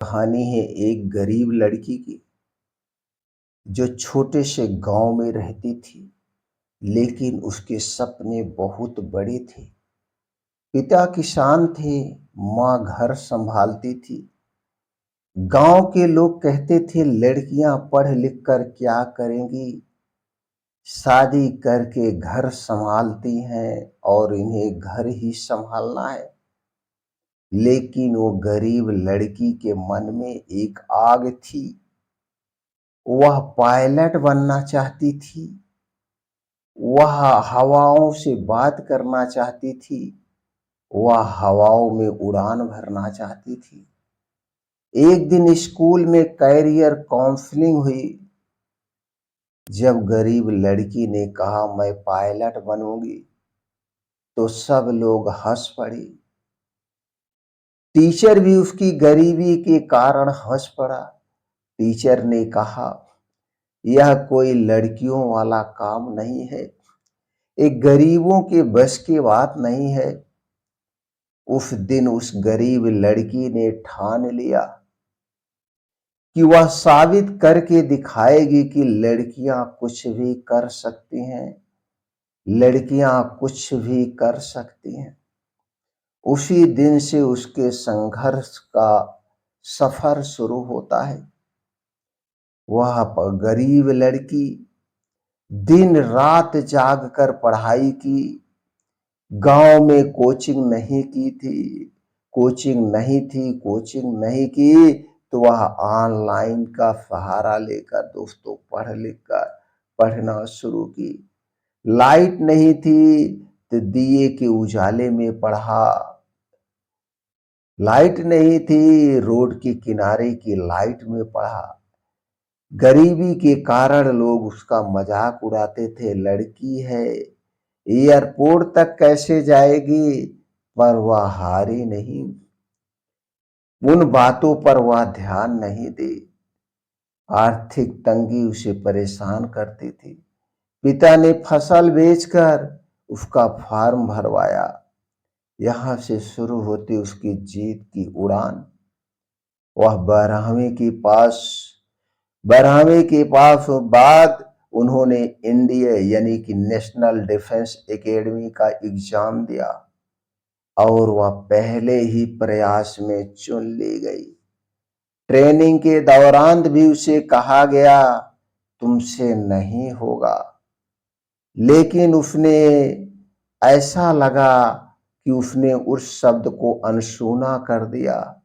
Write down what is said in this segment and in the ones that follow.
कहानी है एक गरीब लड़की की जो छोटे से गांव में रहती थी। लेकिन उसके सपने बहुत बड़े थे। पिता किसान थे, माँ घर संभालती थी। गांव के लोग कहते थे लड़कियां पढ़ लिख कर क्या करेंगी, शादी करके घर संभालती हैं और इन्हें घर ही संभालना है। लेकिन वो गरीब लड़की के मन में एक आग थी। वह पायलट बनना चाहती थी। वह हवाओं से बात करना चाहती थी। वह हवाओं में उड़ान भरना चाहती थी। एक दिन स्कूल में कैरियर काउंसलिंग हुई। जब गरीब लड़की ने कहा मैं पायलट बनूंगी, तो सब लोग हंस पड़े। टीचर भी उसकी गरीबी के कारण हंस पड़ा। टीचर ने कहा यह कोई लड़कियों वाला काम नहीं है, एक गरीबों के बस की बात नहीं है। उस दिन उस गरीब लड़की ने ठान लिया कि वह साबित करके दिखाएगी कि लड़कियां कुछ भी कर सकती हैं। लड़कियां कुछ भी कर सकती हैं। उसी दिन से उसके संघर्ष का सफर शुरू होता है। वह गरीब लड़की दिन रात जागकर पढ़ाई की। गांव में कोचिंग नहीं की, तो वह ऑनलाइन का सहारा लेकर दोस्तों पढ़ लिख कर पढ़ना शुरू की। लाइट नहीं थी तो दिए के उजाले में पढ़ा। लाइट नहीं थी, रोड के किनारे की लाइट में पढ़ा। गरीबी के कारण लोग उसका मजाक उड़ाते थे, लड़की है एयरपोर्ट तक कैसे जाएगी। पर वह हारी नहीं। उन बातों पर वह ध्यान नहीं दी। आर्थिक तंगी उसे परेशान करती थी। पिता ने फसल बेचकर उसका फार्म भरवाया। यहां से शुरू होती उसकी जीत की उड़ान। वह 12वीं के पास बाद उन्होंने इंडिया यानी कि नेशनल डिफेंस एकेडमी का एग्जाम दिया और वह पहले ही प्रयास में चुन ली गई। ट्रेनिंग के दौरान भी उसे कहा गया तुमसे नहीं होगा, लेकिन उसने ऐसा लगा कि उसने उस शब्द को अनसुना कर दिया।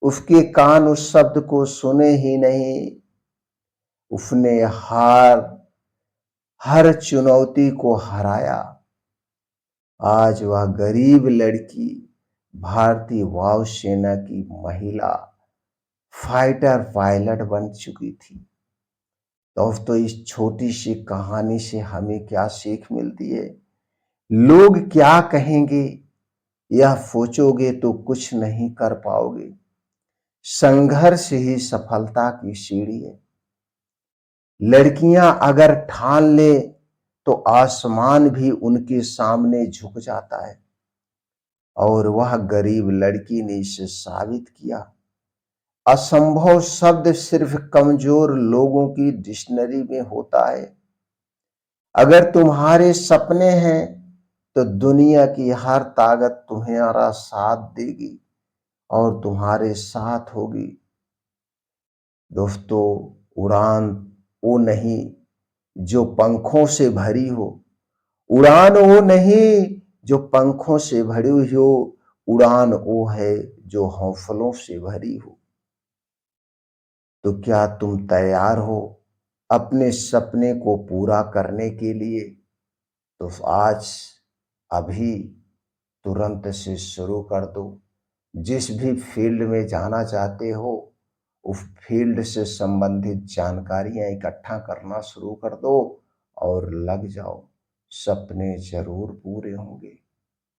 उसके कान उस शब्द को सुने ही नहीं। उसने हर चुनौती को हराया। आज वह गरीब लड़की भारतीय वायुसेना की महिला फाइटर पायलट बन चुकी थी। दोस्तों, इस छोटी सी कहानी से हमें क्या सीख मिलती है? लोग क्या कहेंगे यह सोचोगे तो कुछ नहीं कर पाओगे। संघर्ष ही सफलता की सीढ़ी है। लड़कियां अगर ठान ले तो आसमान भी उनके सामने झुक जाता है। और वह गरीब लड़की ने इसे साबित किया। असंभव शब्द सिर्फ कमजोर लोगों की डिक्शनरी में होता है। अगर तुम्हारे सपने हैं तो दुनिया की हर ताकत तुम्हारा साथ देगी और तुम्हारे साथ होगी। दोस्तों, उड़ान वो नहीं जो पंखों से भरी हो। उड़ान वो नहीं जो पंखों से भरी हुई हो। उड़ान वो है जो हौसलों से भरी हो। तो क्या तुम तैयार हो अपने सपने को पूरा करने के लिए? तो आज अभी तुरंत से शुरू कर दो। जिस भी फील्ड में जाना चाहते हो उस फील्ड से संबंधित जानकारियां इकट्ठा करना शुरू कर दो और लग जाओ। सपने जरूर पूरे होंगे।